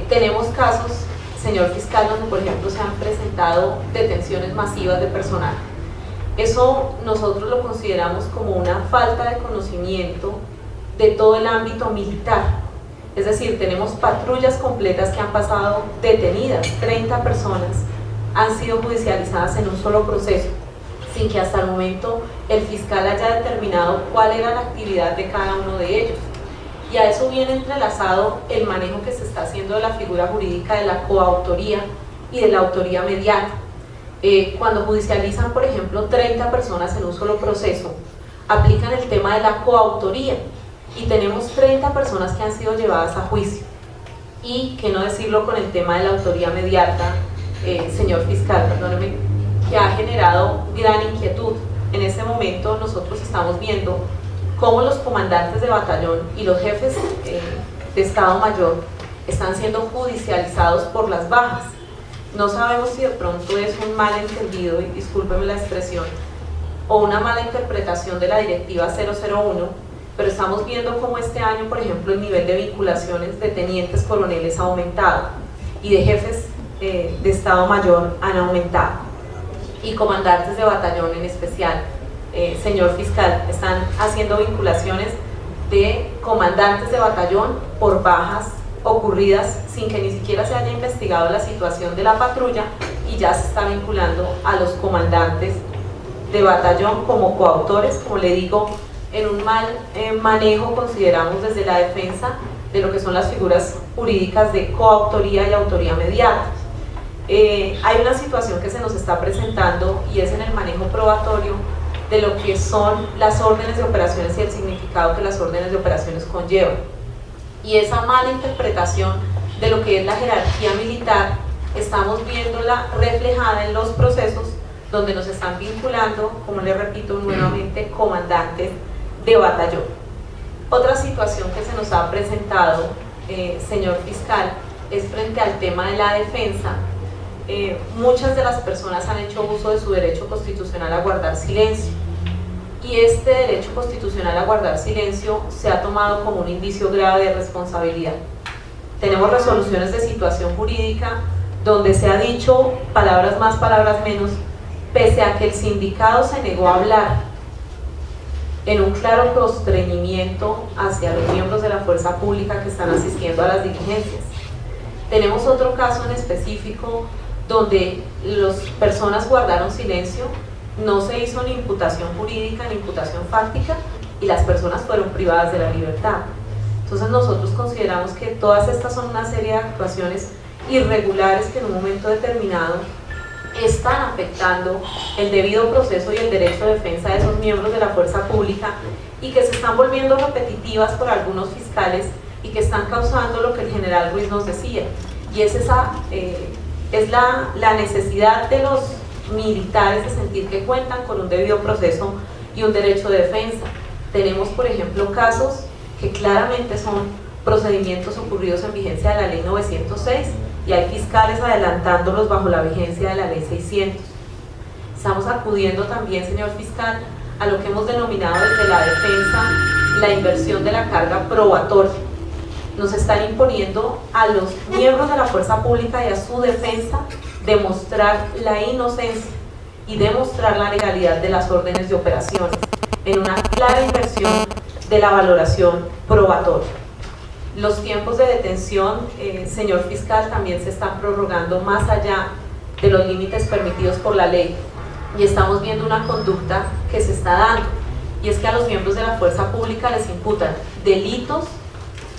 Tenemos casos, señor fiscal, donde por ejemplo se han presentado detenciones masivas de personal. Eso nosotros lo consideramos como una falta de conocimiento de todo el ámbito militar. Es decir, tenemos patrullas completas que han pasado detenidas, 30 personas han sido judicializadas en un solo proceso, sin que hasta el momento el fiscal haya determinado cuál era la actividad de cada uno de ellos. Y a eso viene entrelazado el manejo que se está haciendo de la figura jurídica de la coautoría y de la autoría mediata. Cuando judicializan, por ejemplo, 30 personas en un solo proceso, aplican el tema de la coautoría y tenemos 30 personas que han sido llevadas a juicio. Y que no decirlo con el tema de la autoría mediata, señor fiscal, perdóneme, que ha generado gran inquietud. En este momento nosotros estamos viendo cómo los comandantes de batallón y los jefes de Estado Mayor están siendo judicializados por las bajas. No sabemos si de pronto es un malentendido, y discúlpeme la expresión, o una mala interpretación de la directiva 001, pero estamos viendo cómo este año, por ejemplo, el nivel de vinculaciones de tenientes coroneles ha aumentado y de jefes de Estado Mayor han aumentado, y comandantes de batallón en especial. Señor fiscal, están haciendo vinculaciones de comandantes de batallón por bajas ocurridas sin que ni siquiera se haya investigado la situación de la patrulla, y ya se está vinculando a los comandantes de batallón como coautores, como le digo, en un mal manejo, consideramos desde la defensa, de lo que son las figuras jurídicas de coautoría y autoría mediata. Hay una situación que se nos está presentando y es en el manejo probatorio de lo que son las órdenes de operaciones y el significado que las órdenes de operaciones conllevan. Y esa mala interpretación de lo que es la jerarquía militar, estamos viéndola reflejada en los procesos donde nos están vinculando, como les repito nuevamente, comandantes de batallón. Otra situación que se nos ha presentado, señor fiscal, es frente al tema de la defensa. Muchas de las personas han hecho uso de su derecho constitucional a guardar silencio, y este derecho constitucional a guardar silencio se ha tomado como un indicio grave de responsabilidad. Tenemos resoluciones de situación jurídica donde se ha dicho palabras más, palabras menos, pese a que el sindicado se negó a hablar, en un claro constreñimiento hacia los miembros de la fuerza pública que están asistiendo a las diligencias. Tenemos otro caso en específico donde las personas guardaron silencio, no se hizo ni imputación jurídica ni imputación fáctica, y las personas fueron privadas de la libertad. Entonces nosotros consideramos que todas estas son una serie de actuaciones irregulares que en un momento determinado están afectando el debido proceso y el derecho de defensa de esos miembros de la fuerza pública, y que se están volviendo repetitivas por algunos fiscales y que están causando lo que el general Ruiz nos decía, y es la necesidad de los militares de sentir que cuentan con un debido proceso y un derecho de defensa. Tenemos, por ejemplo, casos que claramente son procedimientos ocurridos en vigencia de la ley 906, y hay fiscales adelantándolos bajo la vigencia de la ley 600. Estamos acudiendo también, señor fiscal, a lo que hemos denominado desde la defensa la inversión de la carga probatoria. Nos están imponiendo a los miembros de la fuerza pública y a su defensa demostrar la inocencia y demostrar la legalidad de las órdenes de operaciones, en una clara inversión de la valoración probatoria. Los tiempos de detención, señor fiscal, también se están prorrogando más allá de los límites permitidos por la ley, y estamos viendo una conducta que se está dando, y es que a los miembros de la fuerza pública les imputan delitos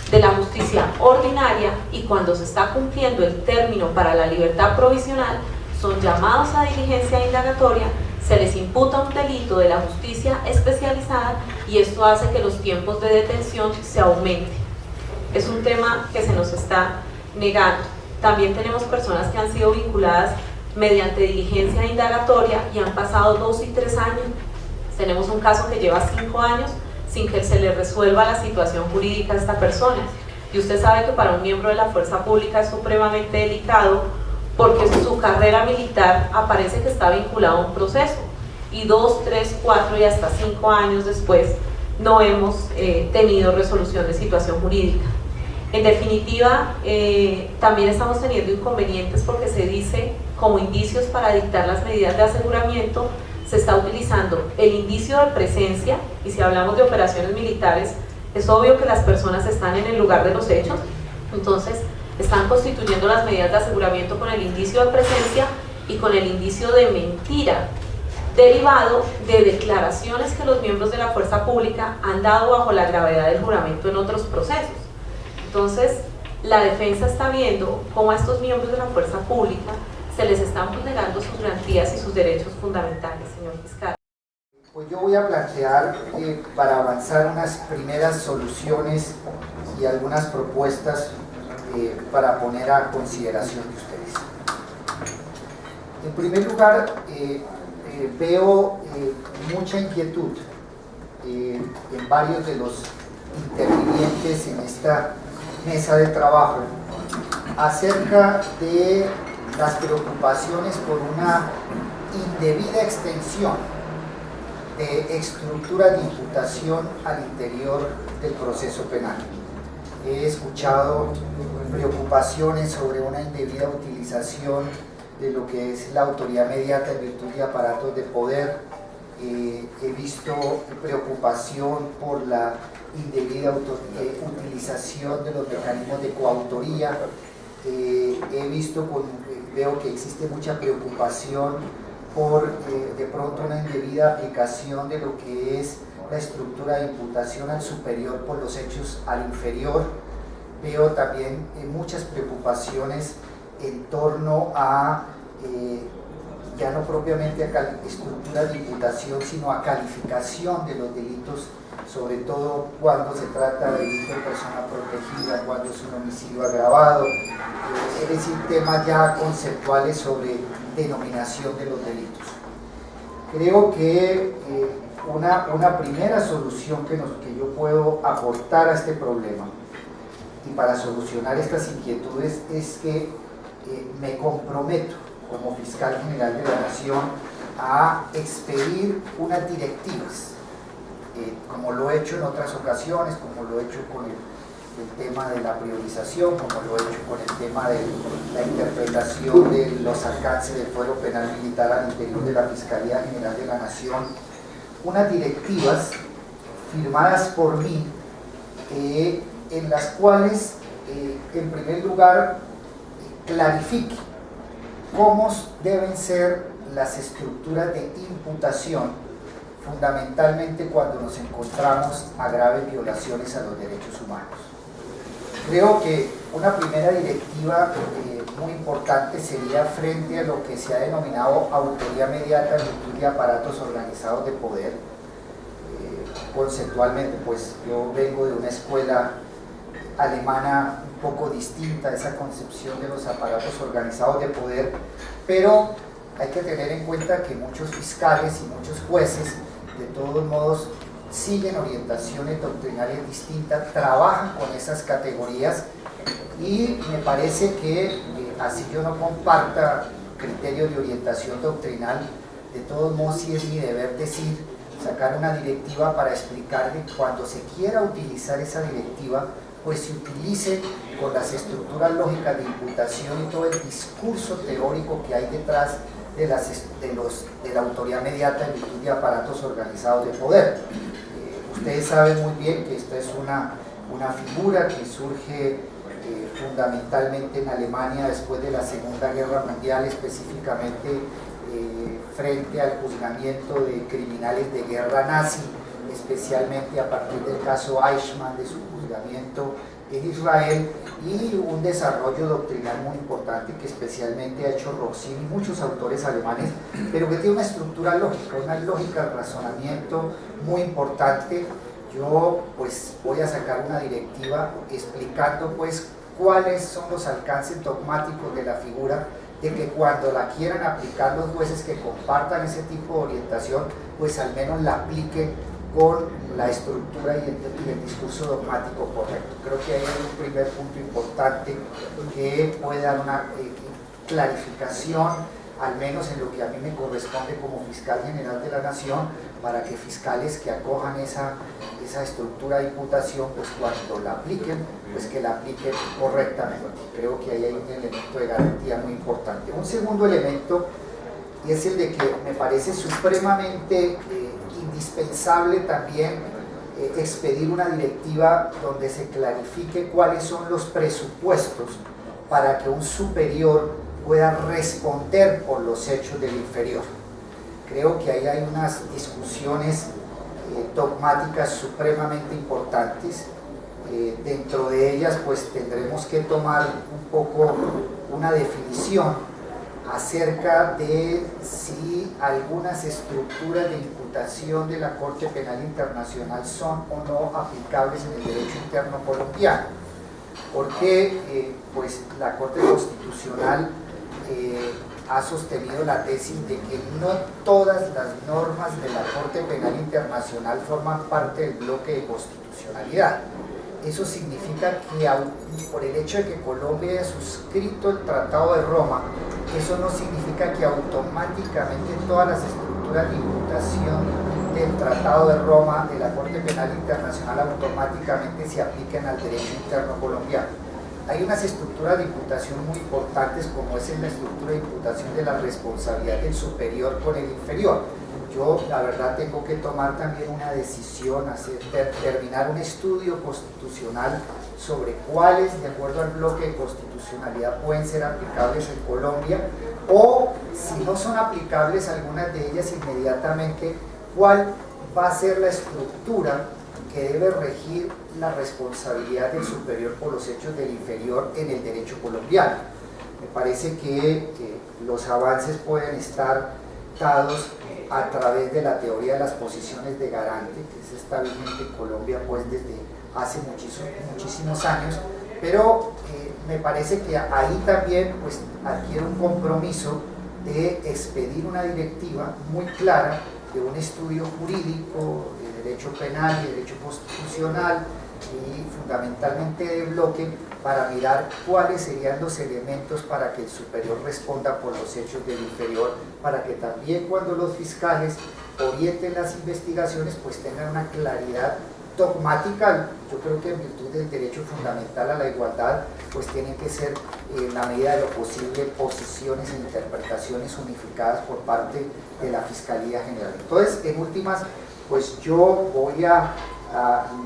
de la justicia ordinaria, y cuando se está cumpliendo el término para la libertad provisional son llamados a diligencia indagatoria, se les imputa un delito de la justicia especializada, y esto hace que los tiempos de detención se aumenten. Es un tema que se nos está negando. También tenemos personas que han sido vinculadas mediante diligencia indagatoria y han pasado 2 y 3 años. Tenemos un caso que lleva 5 años sin que se le resuelva la situación jurídica a esta persona. Y usted sabe que para un miembro de la fuerza pública es supremamente delicado, porque su carrera militar aparece que está vinculado a un proceso, y 2, 3, 4 y hasta 5 años después no hemos tenido resolución de situación jurídica. En definitiva, también estamos teniendo inconvenientes porque se dice como indicios para dictar las medidas de aseguramiento se está utilizando el indicio de presencia, y si hablamos de operaciones militares es obvio que las personas están en el lugar de los hechos, entonces están constituyendo las medidas de aseguramiento con el indicio de presencia y con el indicio de mentira, derivado de declaraciones que los miembros de la fuerza pública han dado bajo la gravedad del juramento en otros procesos. Entonces, la defensa está viendo cómo a estos miembros de la fuerza pública se les están vulnerando sus garantías y sus derechos fundamentales, señor fiscal. Pues yo voy a plantear para avanzar unas primeras soluciones y algunas propuestas para poner a consideración de ustedes. En primer lugar, veo mucha inquietud en varios de los intervinientes en esta mesa de trabajo acerca de las preocupaciones por una indebida extensión de estructura de imputación al interior del proceso penal. He escuchado preocupaciones sobre una indebida utilización de lo que es la autoridad mediata en virtud de aparatos de poder. He visto preocupación por la indebida utilización de los mecanismos de coautoría. Veo que existe mucha preocupación por de pronto una indebida aplicación de lo que es la estructura de imputación al superior por los hechos al inferior. Veo también muchas preocupaciones en torno a ya no propiamente a estructura de imputación, sino a calificación de los delitos, sobre todo cuando se trata de delito de persona protegida, cuando es un homicidio agravado, es decir, temas ya conceptuales sobre denominación de los delitos. Creo que una primera solución que yo puedo aportar a este problema y para solucionar estas inquietudes es que me comprometo como fiscal general de la Nación a expedir unas directivas, como lo he hecho en otras ocasiones, como lo he hecho con el tema de la priorización, como lo he hecho con el tema de la interpretación de los alcances del fuero penal militar al interior de la Fiscalía General de la Nación, unas directivas firmadas por mí, en las cuales, en primer lugar, clarifique cómo deben ser las estructuras de imputación, fundamentalmente cuando nos encontramos a graves violaciones a los derechos humanos. Creo que una primera directiva muy importante sería frente a lo que se ha denominado autoridad mediata en virtud de aparatos organizados de poder. Conceptualmente, pues yo vengo de una escuela alemana un poco distinta a esa concepción de los aparatos organizados de poder, pero hay que tener en cuenta que muchos fiscales y muchos jueces de todos modos siguen orientaciones doctrinales distintas, trabajan con esas categorías y me parece que así yo no comparta criterios de orientación doctrinal, de todos modos sí es mi deber decir, sacar una directiva para explicar que cuando se quiera utilizar esa directiva pues se utilice con las estructuras lógicas de imputación y todo el discurso teórico que hay detrás de la autoridad mediata en virtud de aparatos organizados de poder. Ustedes saben muy bien que esta es una figura que surge fundamentalmente en Alemania después de la Segunda Guerra Mundial, específicamente frente al juzgamiento de criminales de guerra nazi, especialmente a partir del caso Eichmann, de su juzgamiento en Israel, y un desarrollo doctrinal muy importante que especialmente ha hecho Roxin y muchos autores alemanes, pero que tiene una estructura lógica, una lógica de razonamiento muy importante. Yo pues voy a sacar una directiva explicando pues cuáles son los alcances dogmáticos de la figura, de que cuando la quieran aplicar los jueces que compartan ese tipo de orientación, pues al menos la apliquen con la estructura y el discurso dogmático correcto. Creo que ahí hay un primer punto importante que puede dar una clarificación al menos en lo que a mí me corresponde como fiscal general de la Nación, para que fiscales que acojan esa estructura de imputación, pues cuando la apliquen, pues que la apliquen correctamente. Creo que ahí hay un elemento de garantía muy importante. Un segundo elemento, y es el de que me parece supremamente indispensable también expedir una directiva donde se clarifique cuáles son los presupuestos para que un superior pueda responder por los hechos del inferior. Creo que ahí hay unas discusiones dogmáticas supremamente importantes. Dentro de ellas pues tendremos que tomar un poco una definición acerca de si algunas estructuras de imputación de la Corte Penal Internacional son o no aplicables en el derecho interno colombiano, porque pues la Corte Constitucional ha sostenido la tesis de que no todas las normas de la Corte Penal Internacional forman parte del bloque de constitucionalidad. Eso significa que por el hecho de que Colombia haya suscrito el Tratado de Roma, eso no significa que automáticamente todas las estructuras de imputación del Tratado de Roma de la Corte Penal Internacional automáticamente se apliquen al derecho interno colombiano. Hay unas estructuras de imputación muy importantes, como es la estructura de imputación de la responsabilidad del superior con el inferior. Yo, la verdad, tengo que tomar también una decisión, terminar un estudio constitucional sobre cuáles, de acuerdo al bloque de constitucionalidad, pueden ser aplicables en Colombia, o si no son aplicables algunas de ellas inmediatamente, cuál va a ser la estructura que debe regir la responsabilidad del superior por los hechos del inferior en el derecho colombiano. Me parece que los avances pueden estar dados a través de la teoría de las posiciones de garante, que está vigente en Colombia pues desde hace muchísimos años, pero me parece que ahí también pues adquiere un compromiso de expedir una directiva muy clara de un estudio jurídico de derecho penal y derecho constitucional y fundamentalmente de bloque, para mirar cuáles serían los elementos para que el superior responda por los hechos del inferior, para que también cuando los fiscales orienten las investigaciones pues tengan una claridad dogmática. Yo creo que en virtud del derecho fundamental a la igualdad pues tienen que ser en la medida de lo posible posiciones e interpretaciones unificadas por parte de la Fiscalía General. Entonces, en últimas, pues yo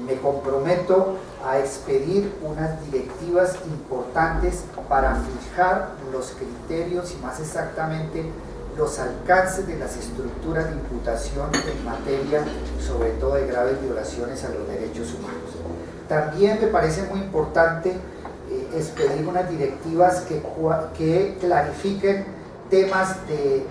me comprometo a expedir unas directivas importantes para fijar los criterios y más exactamente los alcances de las estructuras de imputación en materia, sobre todo de graves violaciones a los derechos humanos. También me parece muy importante expedir unas directivas que clarifiquen temas de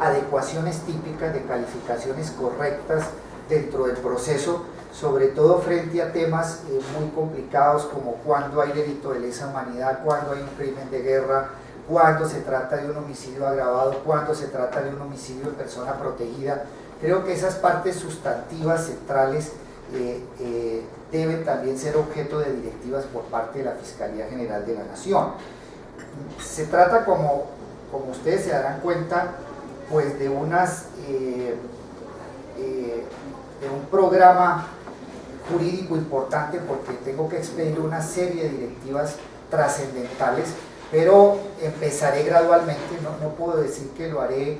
adecuaciones típicas, de calificaciones correctas dentro del proceso, sobre todo frente a temas muy complicados como cuando hay delito de lesa humanidad, cuando hay un crimen de guerra, cuando se trata de un homicidio agravado, cuando se trata de un homicidio de persona protegida. Creo que esas partes sustantivas centrales deben también ser objeto de directivas por parte de la Fiscalía General de la Nación. Se trata, como ustedes se darán cuenta, pues de un programa jurídico importante, porque tengo que expedir una serie de directivas trascendentales, pero empezaré gradualmente, no puedo decir que lo haré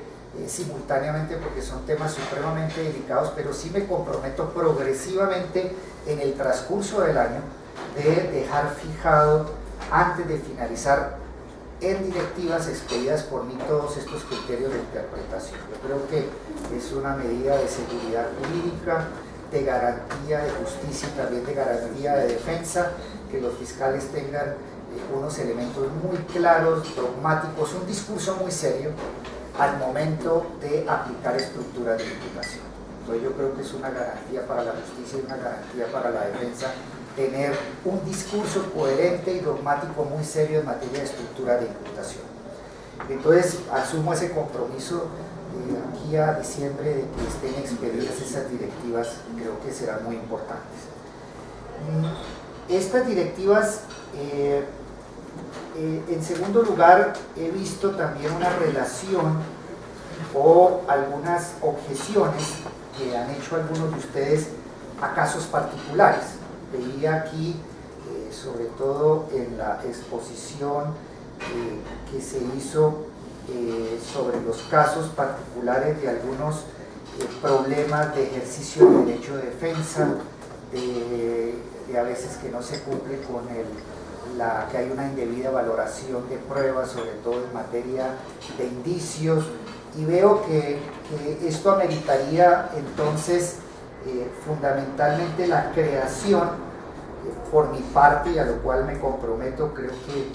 simultáneamente porque son temas supremamente delicados, pero sí me comprometo progresivamente en el transcurso del año de dejar fijado, antes de finalizar, en directivas expedidas por mí todos estos criterios de interpretación. Yo creo que es una medida de seguridad jurídica, de garantía de justicia y también de garantía de defensa, que los fiscales tengan unos elementos muy claros, dogmáticos, un discurso muy serio al momento de aplicar estructuras de imputación. Entonces yo creo que es una garantía para la justicia y una garantía para la defensa tener un discurso coherente y dogmático muy serio en materia de estructura de imputación. Entonces asumo ese compromiso aquí a diciembre de que estén expedidas esas directivas, creo que serán muy importantes. Estas directivas En segundo lugar, he visto también una relación o algunas objeciones que han hecho algunos de ustedes a casos particulares. Veía aquí, sobre todo en la exposición que se hizo sobre los casos particulares de algunos problemas de ejercicio de derecho de defensa, de a veces que no se cumple con que hay una indebida valoración de pruebas, sobre todo en materia de indicios, y veo que esto ameritaría entonces fundamentalmente la creación, por mi parte, y a lo cual me comprometo. Creo que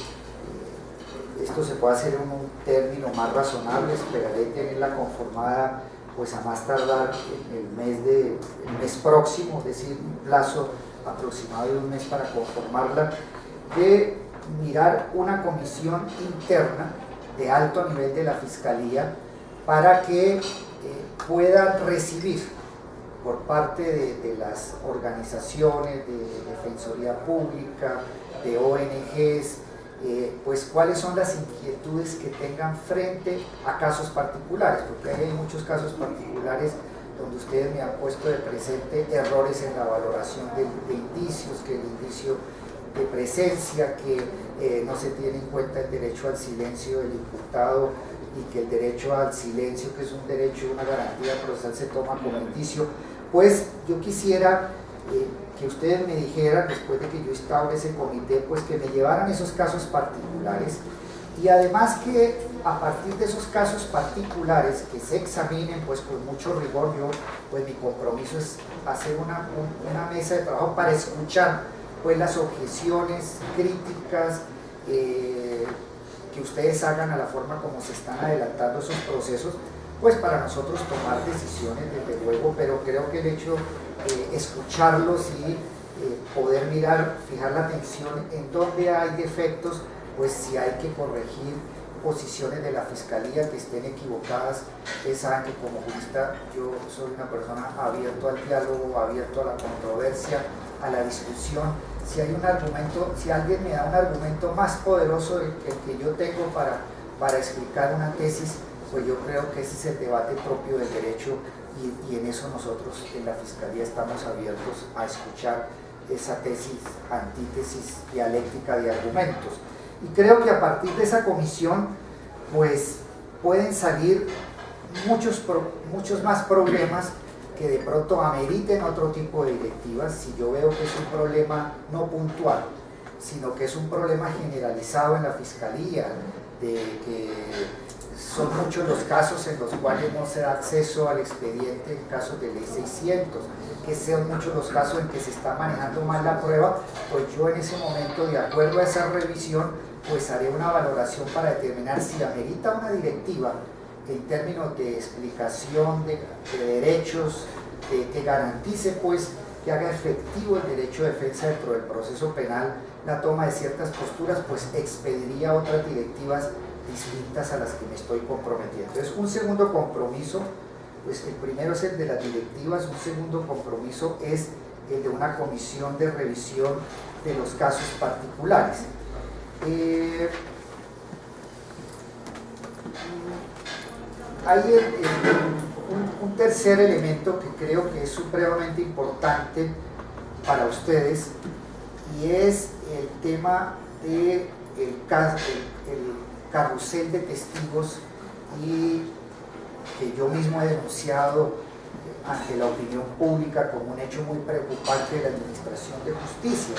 esto se puede hacer en un término más razonable. Esperaré tenerla conformada pues a más tardar en el mes próximo, es decir, un plazo aproximado de un mes para conformarla, de mirar una comisión interna de alto nivel de la Fiscalía para que puedan recibir por parte de las organizaciones de Defensoría Pública, de ONGs, pues cuáles son las inquietudes que tengan frente a casos particulares, porque hay muchos casos particulares donde ustedes me han puesto de presente errores en la valoración de indicios, que el indicio de presencia, que no se tiene en cuenta el derecho al silencio del imputado y que el derecho al silencio, que es un derecho, una garantía procesal, se toma como indicio. Pues yo quisiera que ustedes me dijeran, después de que yo instaure ese comité, pues que me llevaran esos casos particulares, y además que a partir de esos casos particulares que se examinen pues con mucho rigor. Yo pues mi compromiso es hacer una mesa de trabajo para escuchar pues las objeciones, críticas que ustedes hagan a la forma como se están adelantando esos procesos, pues para nosotros tomar decisiones, desde luego, pero creo que el hecho de escucharlos y poder mirar, fijar la atención en dónde hay defectos, pues si hay que corregir posiciones de la Fiscalía que estén equivocadas. Ustedes saben que como jurista yo soy una persona abierto al diálogo, abierto a la controversia, a la discusión. Si hay un argumento, si alguien me da un argumento más poderoso del que yo tengo para explicar una tesis, pues yo creo que ese es el debate propio del derecho, y en eso nosotros en la Fiscalía estamos abiertos a escuchar esa tesis, antítesis dialéctica de argumentos. Y creo que a partir de esa comisión pues pueden salir muchos más problemas que de pronto ameriten otro tipo de directivas. Si yo veo que es un problema no puntual, sino que es un problema generalizado en la Fiscalía, de que son muchos los casos en los cuales no se da acceso al expediente en casos de ley 600, que sean muchos los casos en que se está manejando mal la prueba, pues yo en ese momento, de acuerdo a esa revisión, pues haré una valoración para determinar si amerita una directiva en términos de explicación de derechos, que garantice pues que haga efectivo el derecho de defensa dentro del proceso penal, la toma de ciertas posturas, pues expediría otras directivas distintas a las que me estoy comprometiendo. Entonces, un segundo compromiso, pues el primero es el de las directivas, un segundo compromiso es el de una comisión de revisión de los casos particulares. Hay un tercer elemento que creo que es supremamente importante para ustedes, y es el tema del carrusel de testigos, y que yo mismo he denunciado ante la opinión pública como un hecho muy preocupante de la Administración de Justicia.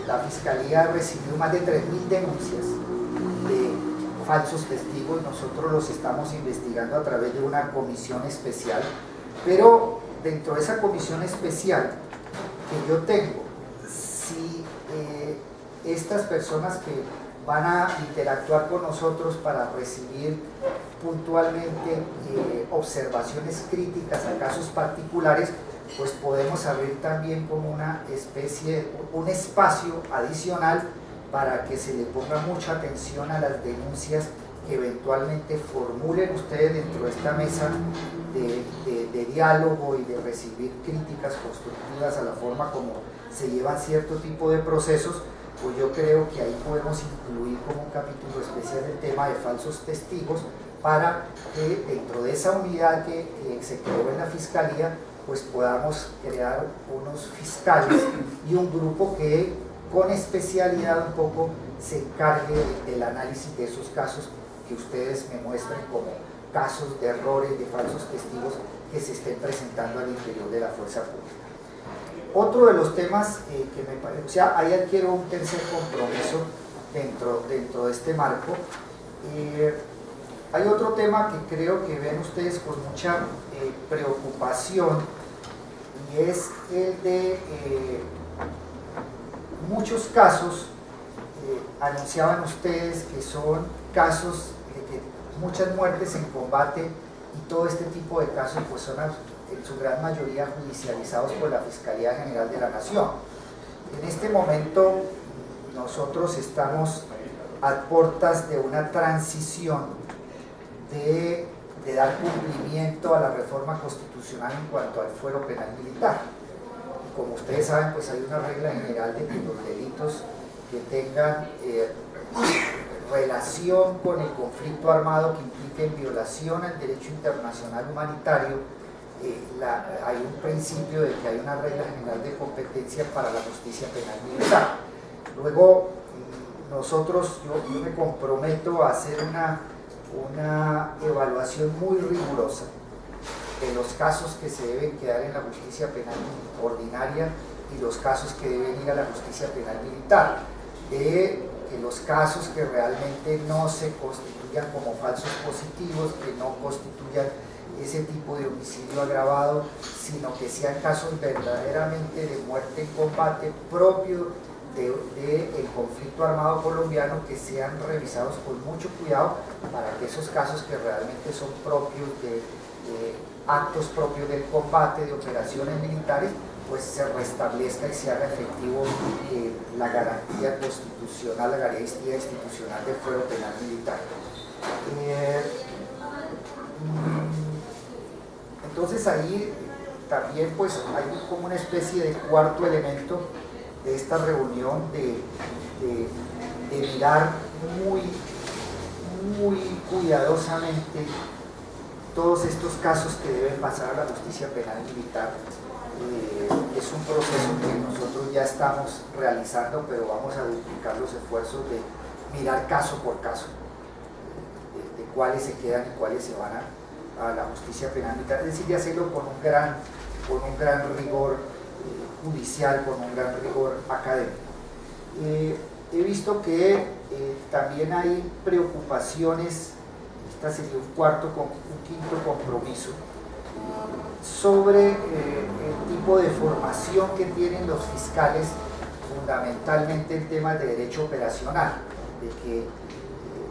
La Fiscalía ha recibido más de 3.000 denuncias de falsos testigos. Nosotros los estamos investigando a través de una comisión especial, pero dentro de esa comisión especial que yo tengo, si estas personas que van a interactuar con nosotros para recibir puntualmente observaciones críticas a casos particulares, pues podemos abrir también como una especie, un espacio adicional para que se le ponga mucha atención a las denuncias que eventualmente formulen ustedes dentro de esta mesa de diálogo y de recibir críticas constructivas a la forma como se llevan cierto tipo de procesos, pues yo creo que ahí podemos incluir como un capítulo especial el tema de falsos testigos, para que dentro de esa unidad que se creó en la Fiscalía, pues podamos crear unos fiscales y un grupo que con especialidad un poco se encargue del análisis de esos casos que ustedes me muestren como casos de errores, de falsos testigos que se estén presentando al interior de la fuerza pública. Otro de los temas que me parece, o sea, ahí adquiero un tercer compromiso dentro de este marco. Hay otro tema que creo que ven ustedes con mucha preocupación, y es el de muchos casos, anunciaban ustedes que son casos de muchas muertes en combate, y todo este tipo de casos pues son en su gran mayoría judicializados por la Fiscalía General de la Nación. En este momento nosotros estamos a puertas de una transición de dar cumplimiento a la reforma constitucional en cuanto al fuero penal militar. Como ustedes saben, pues hay una regla general de que los delitos que tengan relación con el conflicto armado, que impliquen violación al derecho internacional humanitario, hay un principio de que hay una regla general de competencia para la justicia penal militar. Luego, nosotros, yo me comprometo a hacer una evaluación muy rigurosa de los casos que se deben quedar en la justicia penal ordinaria y los casos que deben ir a la justicia penal militar, de los casos que realmente no se constituyan como falsos positivos, que no constituyan ese tipo de homicidio agravado, sino que sean casos verdaderamente de muerte en combate propio del conflicto armado colombiano, que sean revisados con mucho cuidado para que esos casos que realmente son propios de actos propios del combate, de operaciones militares, pues se restablezca y se haga efectivo la garantía constitucional, la garantía institucional del fuero penal militar. Entonces ahí también pues hay como una especie de cuarto elemento de esta reunión, de mirar muy cuidadosamente todos estos casos que deben pasar a la justicia penal militar. Es un proceso que nosotros ya estamos realizando, pero vamos a duplicar los esfuerzos de mirar caso por caso, de cuáles se quedan y cuáles se van a la justicia penal militar, es decir, de hacerlo con un gran rigor judicial, con un gran rigor académico. He visto que también hay preocupaciones, esta sería un quinto compromiso, sobre el tipo de formación que tienen los fiscales, fundamentalmente en temas de derecho operacional, de que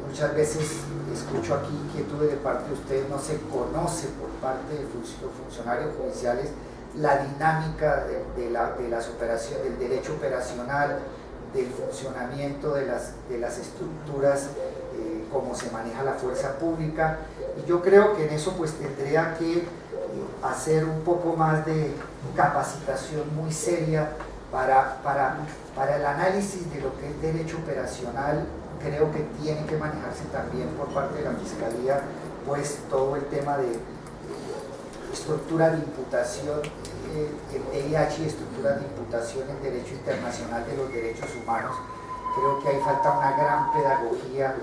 muchas veces escucho aquí inquietudes de parte de ustedes, no se conoce por parte de los funcionarios judiciales la dinámica de las operaciones, del derecho operacional, del funcionamiento de las estructuras, cómo se maneja la fuerza pública, y yo creo que en eso pues tendría que hacer un poco más de capacitación muy seria para el análisis de lo que es derecho operacional. Creo que tiene que manejarse también por parte de la Fiscalía pues todo el tema de estructura de imputación, el DIH y estructura de imputación en derecho internacional de los derechos humanos. Creo que ahí falta una gran pedagogía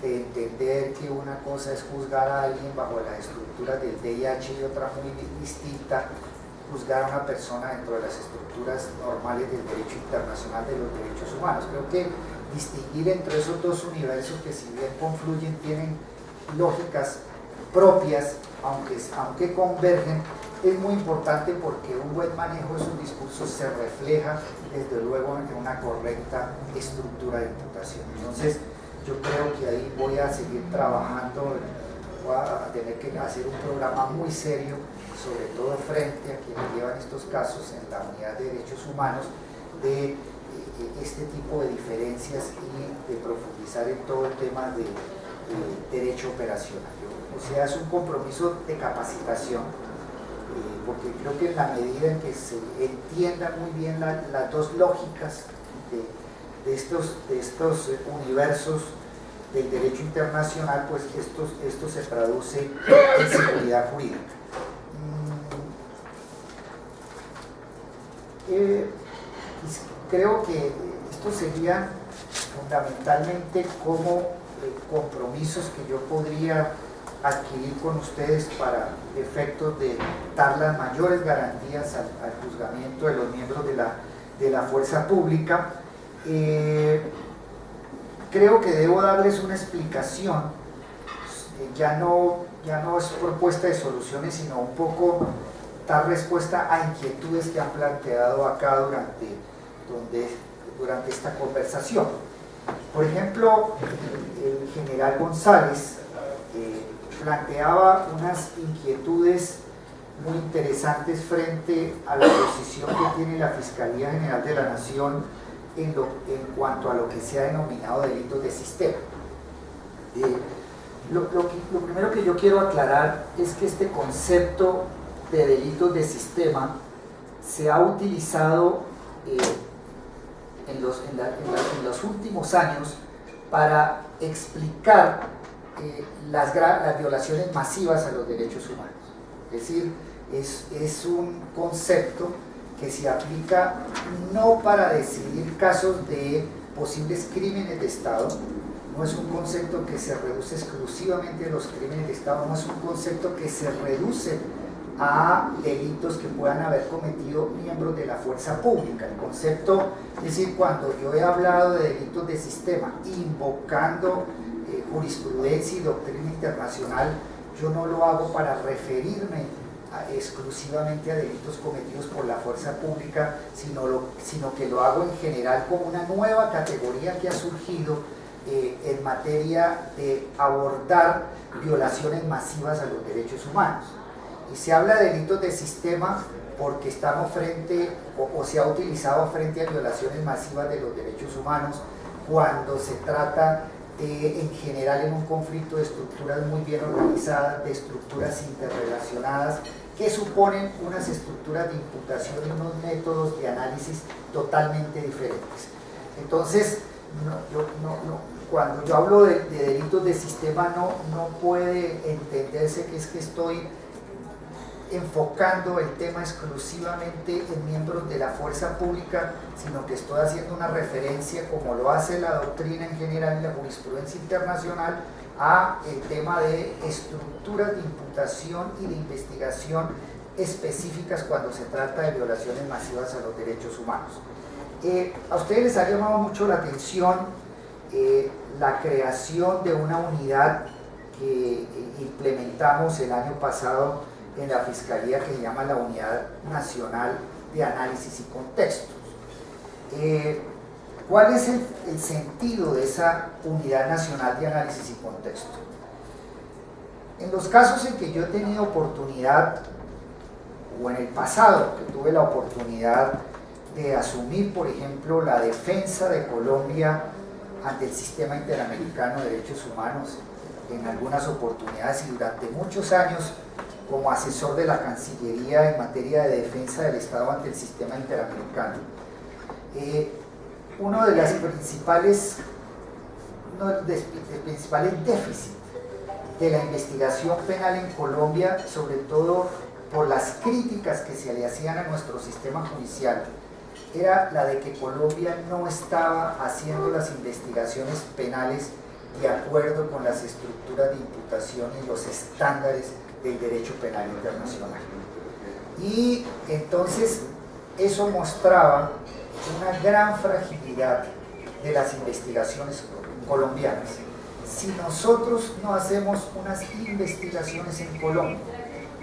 de entender que una cosa es juzgar a alguien bajo las estructuras del DIH y otra muy distinta, juzgar a una persona dentro de las estructuras normales del derecho internacional de los derechos humanos. Creo que distinguir entre esos dos universos, que si bien confluyen, tienen lógicas propias, aunque convergen, es muy importante, porque un buen manejo de esos discursos se refleja desde luego en una correcta estructura de imputación. Entonces yo creo que ahí voy a seguir trabajando, voy a tener que hacer un programa muy serio, sobre todo frente a quienes llevan estos casos en la unidad de derechos humanos, de este tipo de diferencias y de profundizar en todo el tema de derecho operacional. O sea, es un compromiso de capacitación, porque creo que en la medida en que se entiendan muy bien las dos lógicas de estos universos del derecho internacional, pues esto se traduce en seguridad jurídica. Creo que esto sería fundamentalmente como compromisos que yo podría adquirir con ustedes para efectos de dar las mayores garantías al juzgamiento de los miembros de la fuerza pública. Creo que debo darles una explicación, ya no es propuesta de soluciones, sino un poco dar respuesta a inquietudes que han planteado acá durante esta conversación. Por ejemplo, el general González planteaba unas inquietudes muy interesantes frente a la posición que tiene la Fiscalía General de la Nación en cuanto a lo que se ha denominado delitos de sistema. Lo primero que yo quiero aclarar es que este concepto de delitos de sistema se ha utilizado en los últimos años para explicar las violaciones masivas a los derechos humanos. Es decir, es un concepto que se aplica no para decidir casos de posibles crímenes de Estado, no es un concepto que se reduce exclusivamente a los crímenes de Estado, no es un concepto que se reduce a delitos que puedan haber cometido miembros de la fuerza pública. El concepto, es decir, cuando yo he hablado de delitos de sistema, invocando jurisprudencia y doctrina internacional, yo no lo hago para referirme exclusivamente a delitos cometidos por la fuerza pública, sino que lo hago en general como una nueva categoría que ha surgido en materia de abordar violaciones masivas a los derechos humanos. Y se habla de delitos de sistema porque estamos frente, o se ha utilizado frente a violaciones masivas de los derechos humanos cuando se trata de, en general, en un conflicto de estructuras muy bien organizadas, de estructuras interrelacionadas, que suponen unas estructuras de imputación y unos métodos de análisis totalmente diferentes. Entonces, cuando yo hablo de delitos de sistema, no puede entenderse que es que estoy enfocando el tema exclusivamente en miembros de la fuerza pública, sino que estoy haciendo una referencia, como lo hace la doctrina en general y la jurisprudencia internacional, a el tema de estructuras de imputación y de investigación específicas cuando se trata de violaciones masivas a los derechos humanos. A ustedes les ha llamado mucho la atención la creación de una unidad que implementamos el año pasado en la Fiscalía, que se llama la Unidad Nacional de Análisis y Contextos. ¿Cuál es el sentido de esa Unidad Nacional de Análisis y Contexto? En los casos en que yo he tenido oportunidad, o en el pasado que tuve la oportunidad de asumir, por ejemplo, la defensa de Colombia ante el Sistema Interamericano de Derechos Humanos, en algunas oportunidades y durante muchos años como asesor de la Cancillería en materia de defensa del Estado ante el Sistema Interamericano. Uno de los principales déficits de la investigación penal en Colombia, sobre todo por las críticas que se le hacían a nuestro sistema judicial, era la de que Colombia no estaba haciendo las investigaciones penales de acuerdo con las estructuras de imputación y los estándares del derecho penal internacional. Y entonces eso mostraba una gran fragilidad de las investigaciones colombianas. Si nosotros no hacemos unas investigaciones en Colombia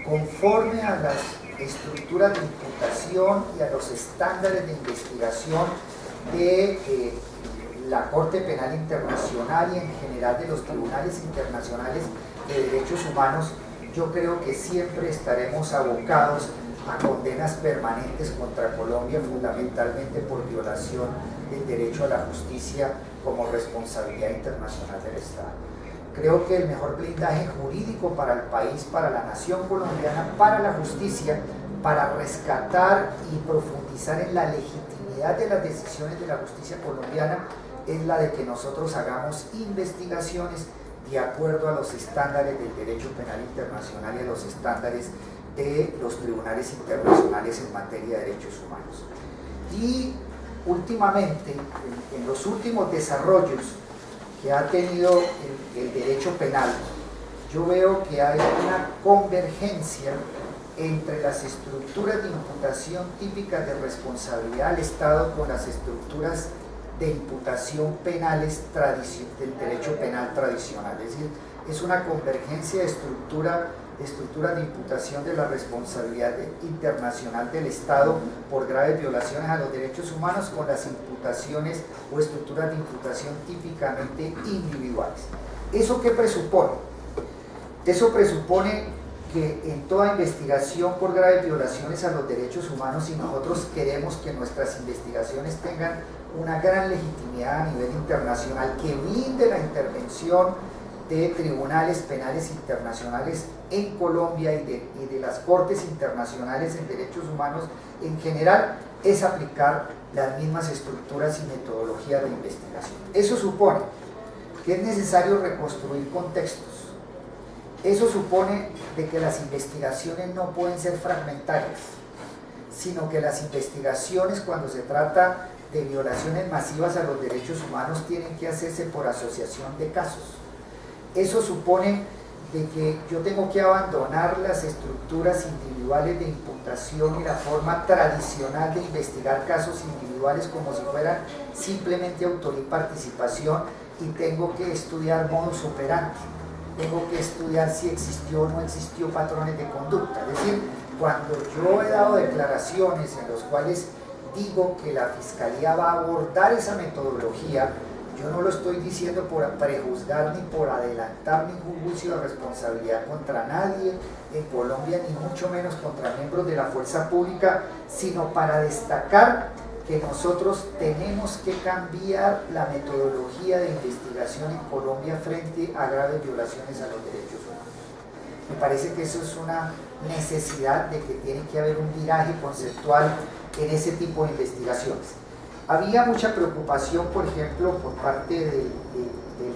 conforme a las estructuras de imputación y a los estándares de investigación de la Corte Penal Internacional y en general de los tribunales internacionales de derechos humanos, yo creo que siempre estaremos abocados a condenas permanentes contra Colombia, fundamentalmente por violación del derecho a la justicia como responsabilidad internacional del Estado. Creo que el mejor blindaje jurídico para el país, para la nación colombiana, para la justicia, para rescatar y profundizar en la legitimidad de las decisiones de la justicia colombiana es la de que nosotros hagamos investigaciones de acuerdo a los estándares del derecho penal internacional y a los estándares de los tribunales internacionales en materia de derechos humanos. Y últimamente, en los últimos desarrollos que ha tenido el derecho penal, yo veo que hay una convergencia entre las estructuras de imputación típicas de responsabilidad del Estado con las estructuras de imputación penales del derecho penal tradicional. Es decir, es una convergencia de estructuras de imputación de la responsabilidad internacional del Estado por graves violaciones a los derechos humanos con las imputaciones o estructuras de imputación típicamente individuales. ¿Eso qué presupone? Eso presupone que en toda investigación por graves violaciones a los derechos humanos, si nosotros queremos que nuestras investigaciones tengan una gran legitimidad a nivel internacional, que blinde la intervención de tribunales penales internacionales en Colombia y de las cortes internacionales en derechos humanos en general, es aplicar las mismas estructuras y metodologías de investigación. Eso supone que es necesario reconstruir contextos. Eso supone de que las investigaciones no pueden ser fragmentarias, sino que las investigaciones, cuando se trata de violaciones masivas a los derechos humanos, tienen que hacerse por asociación de casos. Eso supone de que yo tengo que abandonar las estructuras individuales de imputación y la forma tradicional de investigar casos individuales como si fueran simplemente autoría y participación, y tengo que estudiar modus operandi. Tengo que estudiar si existió o no existió patrones de conducta. Es decir, cuando yo he dado declaraciones en las cuales digo que la Fiscalía va a abordar esa metodología, yo no lo estoy diciendo por prejuzgar ni por adelantar ningún juicio de responsabilidad contra nadie en Colombia, ni mucho menos contra miembros de la fuerza pública, sino para destacar que nosotros tenemos que cambiar la metodología de investigación en Colombia frente a graves violaciones a los derechos humanos. Me parece que eso es una necesidad de que tiene que haber un viraje conceptual en ese tipo de investigaciones. Había mucha preocupación, por ejemplo, por parte del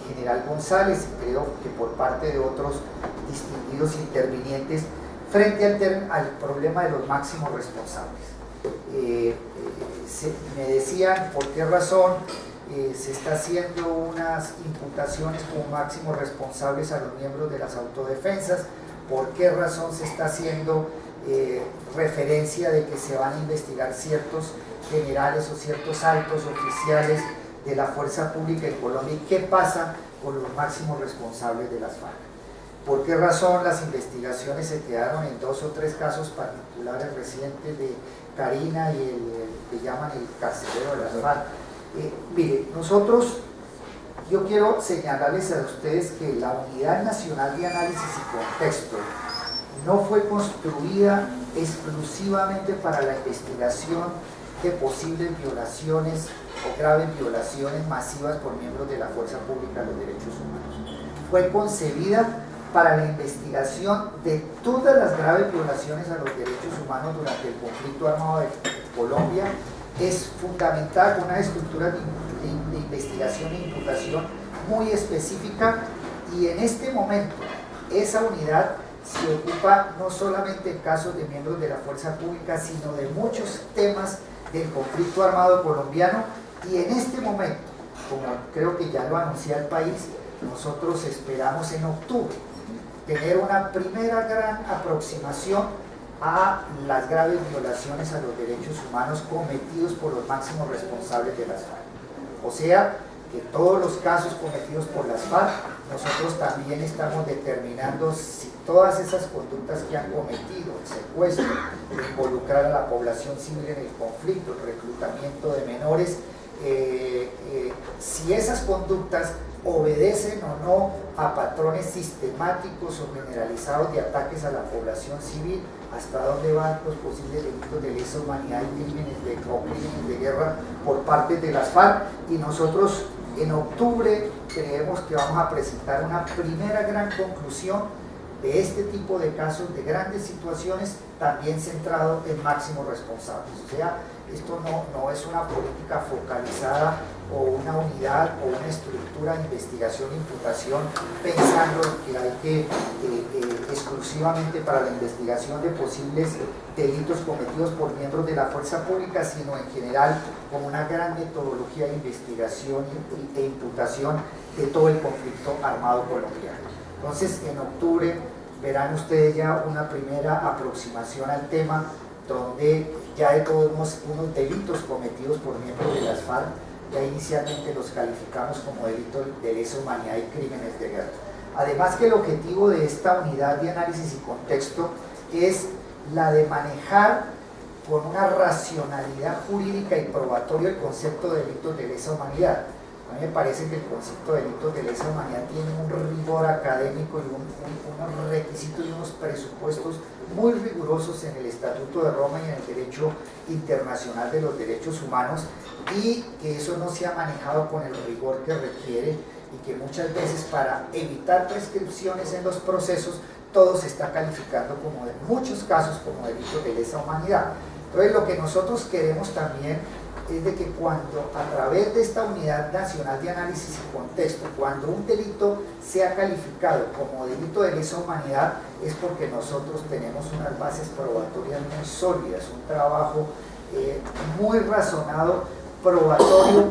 general González y creo que por parte de otros distinguidos intervinientes frente al problema de los máximos responsables. Me decían por qué razón se está haciendo unas imputaciones como máximos responsables a los miembros de las autodefensas, por qué razón se está haciendo referencia de que se van a investigar ciertos generales o ciertos altos oficiales de la fuerza pública en Colombia y qué pasa con los máximos responsables de las FARC. ¿Por qué razón las investigaciones se quedaron en 2 o 3 casos particulares recientes de Karina y el que llaman el carcelero de las FARC? Mire, yo quiero señalarles a ustedes que la Unidad Nacional de Análisis y Contexto no fue construida exclusivamente para la investigación de posibles violaciones o graves violaciones masivas por miembros de la fuerza pública de los derechos humanos. Fue concebida para la investigación de todas las graves violaciones a los derechos humanos durante el conflicto armado de Colombia. Es fundamental una estructura de investigación e imputación muy específica, y en este momento esa unidad se ocupa no solamente en casos de miembros de la fuerza pública, sino de muchos temas del conflicto armado colombiano, y en este momento, como creo que ya lo anuncia el país, nosotros esperamos en octubre tener una primera gran aproximación a las graves violaciones a los derechos humanos cometidos por los máximos responsables de las FARC. O sea, que todos los casos cometidos por las FARC, nosotros también estamos determinando si todas esas conductas que han cometido, el secuestro, el involucrar a la población civil en el conflicto, el reclutamiento de menores, si esas conductas obedecen o no a patrones sistemáticos o generalizados de ataques a la población civil, hasta dónde van los posibles delitos de lesa humanidad y crímenes de guerra por parte de las FARC. Y nosotros en octubre creemos que vamos a presentar una primera gran conclusión de este tipo de casos, de grandes situaciones, también centrado en máximos responsables. O sea, esto no es una política focalizada o una unidad o una estructura de investigación e imputación pensando que hay que exclusivamente para la investigación de posibles delitos cometidos por miembros de la fuerza pública, sino en general como una gran metodología de investigación e imputación de todo el conflicto armado colombiano. Entonces, en octubre verán ustedes ya una primera aproximación al tema, donde ya hay todos unos delitos cometidos por miembros de las FARC. Ya inicialmente los calificamos como delitos de lesa humanidad y crímenes de guerra. Además que el objetivo de esta unidad de análisis y contexto es la de manejar con una racionalidad jurídica y probatoria el concepto de delitos de lesa humanidad. A mí me parece que el concepto de delitos de lesa humanidad tiene un rigor académico y unos requisitos y unos presupuestos muy rigurosos en el Estatuto de Roma y en el derecho internacional de los derechos humanos, y que eso no se ha manejado con el rigor que requiere, y que muchas veces para evitar prescripciones en los procesos todo se está calificando como, en muchos casos, como delitos de lesa humanidad. Entonces lo que nosotros queremos también es de que cuando a través de esta Unidad Nacional de Análisis y Contexto, cuando un delito sea calificado como delito de lesa humanidad, es porque nosotros tenemos unas bases probatorias muy sólidas, un trabajo muy razonado, probatorio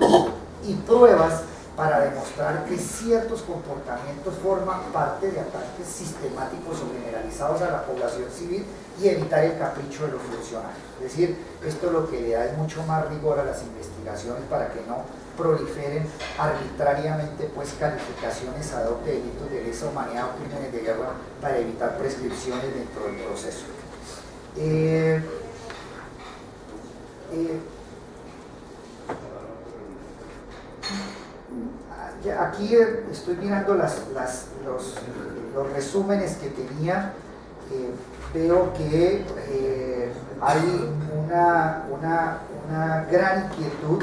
y pruebas para demostrar que ciertos comportamientos forman parte de ataques sistemáticos o generalizados a la población civil y evitar el capricho de los funcionarios. Es decir, esto lo que le da es mucho más rigor a las investigaciones para que no proliferen arbitrariamente pues calificaciones ad hoc de delitos de lesa humanidad o crímenes de guerra para evitar prescripciones dentro del proceso. Aquí estoy mirando los resúmenes que tenía. Veo que hay una gran inquietud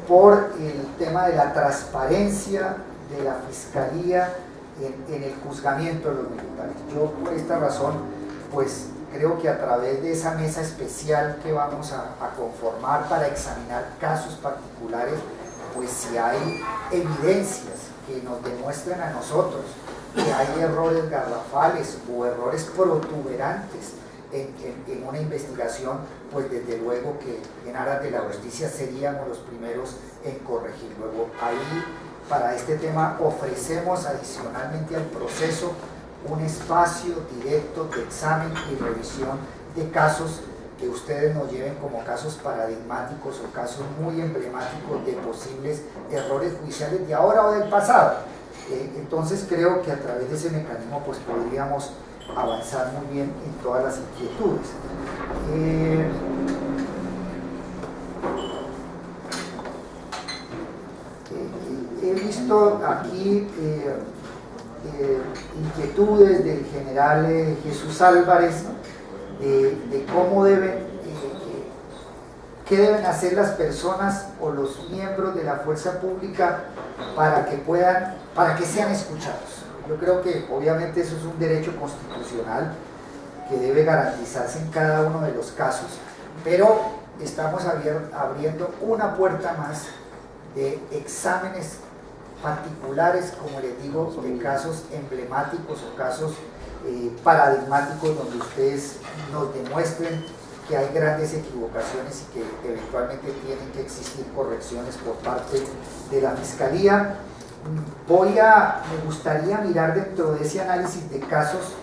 por el tema de la transparencia de la Fiscalía en el juzgamiento de los militares. Yo por esta razón pues creo que a través de esa mesa especial que vamos a conformar para examinar casos particulares, pues si hay evidencias que nos demuestren a nosotros que hay errores garrafales o errores protuberantes en una investigación, pues desde luego que en aras de la justicia seríamos los primeros en corregir. Luego ahí para este tema ofrecemos adicionalmente al proceso un espacio directo de examen y revisión de casos que ustedes nos lleven como casos paradigmáticos o casos muy emblemáticos de posibles errores judiciales de ahora o del pasado. Entonces creo que a través de ese mecanismo pues podríamos avanzar muy bien en todas las inquietudes. He visto aquí inquietudes del general Jesús Álvarez, de cómo qué deben hacer las personas o los miembros de la fuerza pública para que sean escuchados. Yo creo que obviamente eso es un derecho constitucional que debe garantizarse en cada uno de los casos, pero estamos abriendo una puerta más de exámenes particulares, como les digo, de casos emblemáticos o casos paradigmáticos donde ustedes nos demuestren que hay grandes equivocaciones y que eventualmente tienen que existir correcciones por parte de la Fiscalía. Me gustaría mirar dentro de ese análisis de casos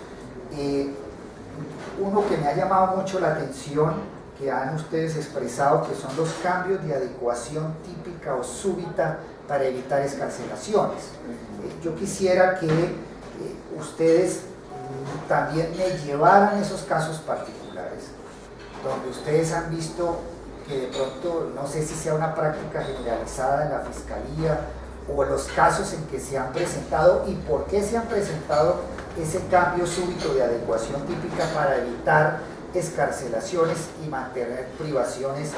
uno que me ha llamado mucho la atención, que han ustedes expresado, que son los cambios de adecuación típica o súbita para evitar excarcelaciones. Yo quisiera que ustedes también me llevaran esos casos particulares, donde ustedes han visto que de pronto, no sé si sea una práctica generalizada en la Fiscalía, o los casos en que se han presentado y por qué se han presentado ese cambio súbito de adecuación típica para evitar excarcelaciones y mantener privaciones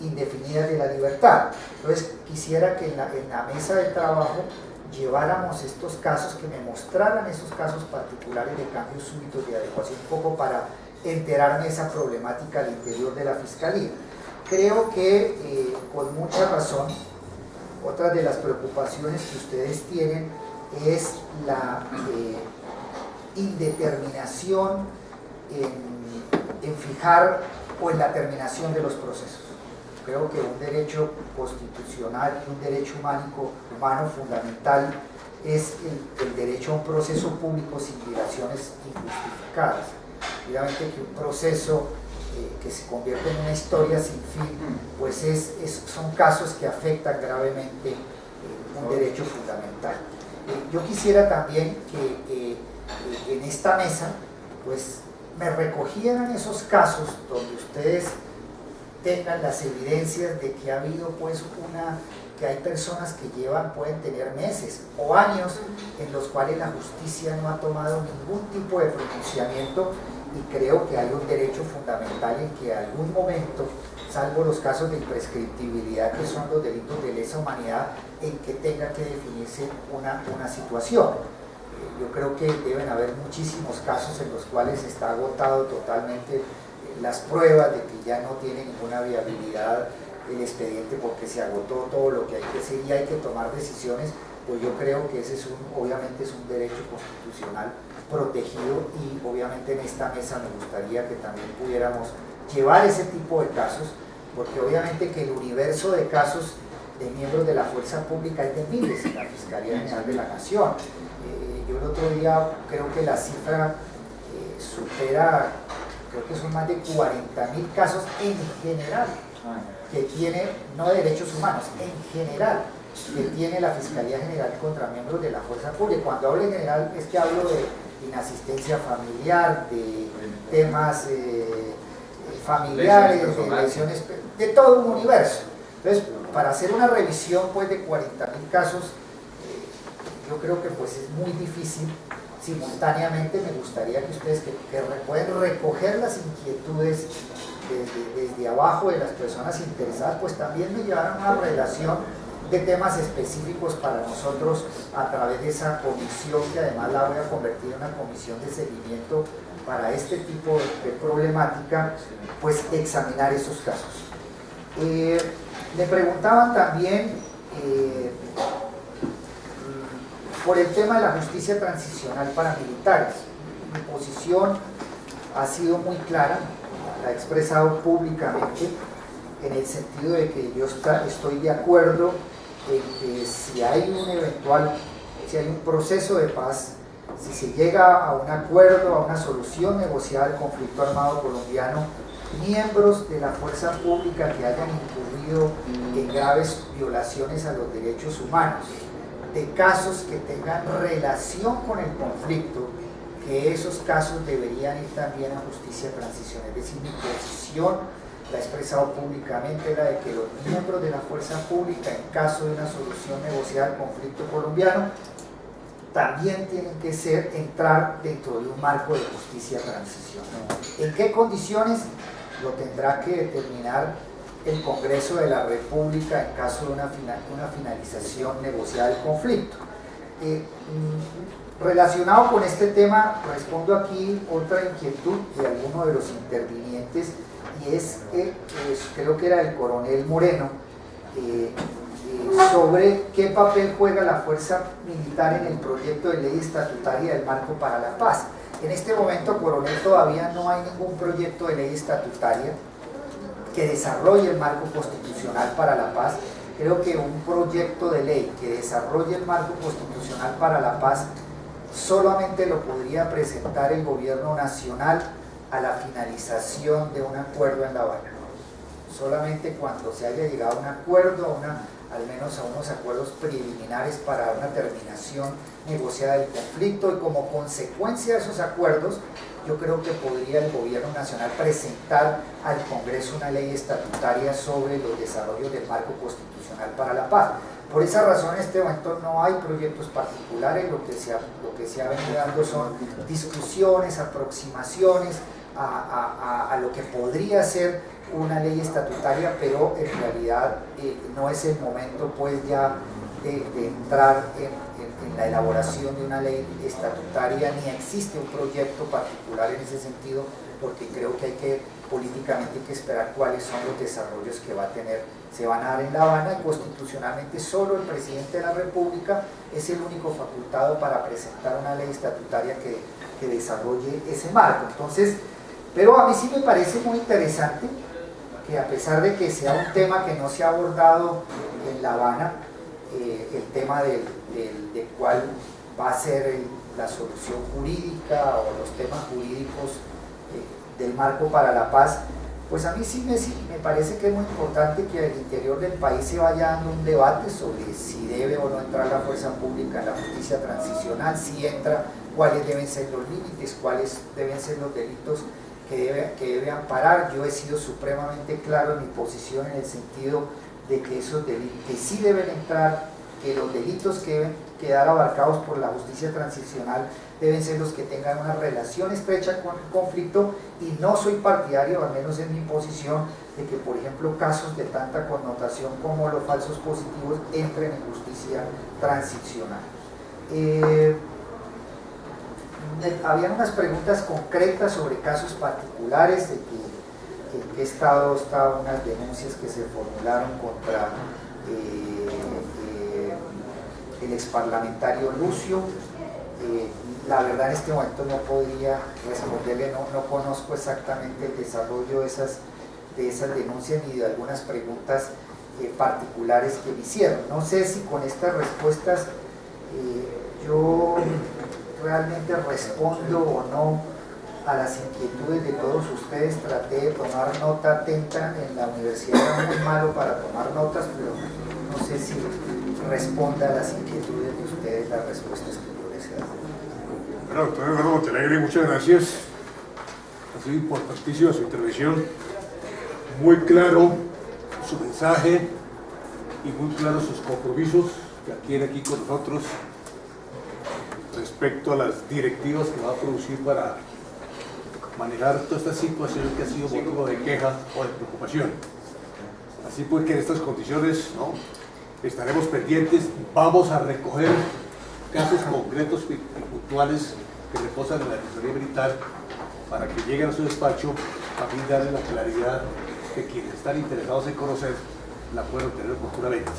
indefinidas de la libertad. Entonces quisiera que en la mesa de trabajo lleváramos estos casos, que me mostraran esos casos particulares de cambios súbitos de adecuación, un poco para enterarme de esa problemática al interior de la Fiscalía. Creo que con mucha razón, otra de las preocupaciones que ustedes tienen es la indeterminación en fijar o en la terminación de los procesos. Creo que un derecho constitucional y un derecho humano fundamental es el derecho a un proceso público sin dilaciones injustificadas. Obviamente que un proceso que se convierte en una historia sin fin, pues son casos que afectan gravemente un derecho fundamental. Yo quisiera también que en esta mesa pues me recogieran esos casos donde ustedes tengan las evidencias de que ha habido pues que hay personas que pueden tener meses o años en los cuales la justicia no ha tomado ningún tipo de pronunciamiento, y creo que hay un derecho fundamental en que en algún momento, salvo los casos de imprescriptibilidad que son los delitos de lesa humanidad, en que tenga que definirse una situación. Yo creo que deben haber muchísimos casos en los cuales está agotado totalmente las pruebas de que ya no tiene ninguna viabilidad el expediente porque se agotó todo lo que hay que hacer y hay que tomar decisiones. Pues yo creo que ese obviamente es un derecho constitucional protegido, y obviamente en esta mesa me gustaría que también pudiéramos llevar ese tipo de casos, porque obviamente que el universo de casos de miembros de la fuerza pública es de miles en la Fiscalía General de la Nación. Yo el otro día creo que la cifra supera, creo que son más de 40.000 casos en general que tiene, no de derechos humanos, en general, que tiene la Fiscalía General contra miembros de la fuerza pública. Cuando hablo en general es que hablo de inasistencia familiar, de temas familiares, de lesiones, de todo un universo. Entonces, para hacer una revisión pues de 40.000 casos, yo creo que pues es muy difícil. Simultáneamente me gustaría que ustedes que pueden recoger las inquietudes desde abajo de las personas interesadas, pues también me llevaran una relación de temas específicos para nosotros a través de esa comisión, que además la voy a convertir en una comisión de seguimiento para este tipo de problemática, pues examinar esos casos. Me preguntaban también por el tema de la justicia transicional para militares. Mi posición ha sido muy clara, la he expresado públicamente, en el sentido de que yo estoy de acuerdo en que si hay un proceso de paz, si se llega a un acuerdo, a una solución negociada al conflicto armado colombiano, miembros de la fuerza pública que hayan incurrido en graves violaciones a los derechos humanos, de casos que tengan relación con el conflicto, que esos casos deberían ir también a justicia transicional. Es decir, mi posición, la he expresado públicamente, la de que los miembros de la fuerza pública, en caso de una solución negociada al conflicto colombiano, también tienen que entrar dentro de un marco de justicia transicional. ¿En qué condiciones? Lo tendrá que determinar el Congreso de la República en caso de una finalización negociada del conflicto. Relacionado con este tema, respondo aquí otra inquietud de alguno de los intervinientes, y es que creo que era el coronel Moreno, sobre qué papel juega la fuerza militar en el proyecto de ley estatutaria del marco para la paz. En este momento, coronel, todavía no hay ningún proyecto de ley estatutaria que desarrolle el marco constitucional para la paz. Creo que un proyecto de ley que desarrolle el marco constitucional para la paz solamente lo podría presentar el gobierno nacional a la finalización de un acuerdo en La Habana. Solamente cuando se haya llegado a un acuerdo, al menos a unos acuerdos preliminares para una terminación negociada del conflicto, y como consecuencia de esos acuerdos, yo creo que podría el gobierno nacional presentar al Congreso una ley estatutaria sobre los desarrollos del marco constitucional para la paz. Por esa razón, en este momento no hay proyectos particulares, lo que se ha venido dando son discusiones, aproximaciones a lo que podría ser una ley estatutaria, pero en realidad no es el momento pues ya de entrar en en la elaboración de una ley estatutaria, ni existe un proyecto particular en ese sentido, porque creo que hay que políticamente hay que esperar cuáles son los desarrollos que se van a dar en La Habana, y constitucionalmente solo el presidente de la República es el único facultado para presentar una ley estatutaria que desarrolle ese marco. Entonces, pero a mí sí me parece muy interesante que, a pesar de que sea un tema que no se ha abordado en La Habana, el tema de cuál va a ser la solución jurídica o los temas jurídicos del marco para la paz, pues a mí sí me parece que es muy importante que al interior del país se vaya dando un debate sobre si debe o no entrar la fuerza pública en la justicia transicional, si entra, cuáles deben ser los límites, cuáles deben ser los delitos que debe amparar. Yo he sido supremamente claro en mi posición en el sentido de que esos delitos que sí deben entrar, que los delitos que deben quedar abarcados por la justicia transicional deben ser los que tengan una relación estrecha con el conflicto, y no soy partidario, al menos en mi posición, de que, por ejemplo, casos de tanta connotación como los falsos positivos entren en justicia transicional. Habían unas preguntas concretas sobre casos particulares, de que en qué estado estaban unas denuncias que se formularon contra el exparlamentario Lucio. La verdad, en este momento no podría responderle, no conozco exactamente el desarrollo de esas denuncias ni de algunas preguntas particulares que me hicieron. No sé si con estas respuestas yo realmente respondo o no a las inquietudes de todos ustedes. Traté de tomar nota atenta, en la universidad era muy malo para tomar notas, pero no sé si responda a las inquietudes de ustedes las respuestas que yo les he dado. Bueno, doctor Eduardo Montenegro, muchas gracias. Ha sido importantísima su intervención, muy claro su mensaje y muy claros sus compromisos que adquiere aquí con nosotros respecto a las directivas que va a producir para manejar toda esta situación que ha sido motivo de queja o de preocupación. Así pues, que en estas condiciones, ¿no?, estaremos pendientes, vamos a recoger casos concretos y puntuales que reposan en la Defensoría Militar para que lleguen a su despacho a fin de darle la claridad que quienes están interesados en conocer la puedan tener oportunamente.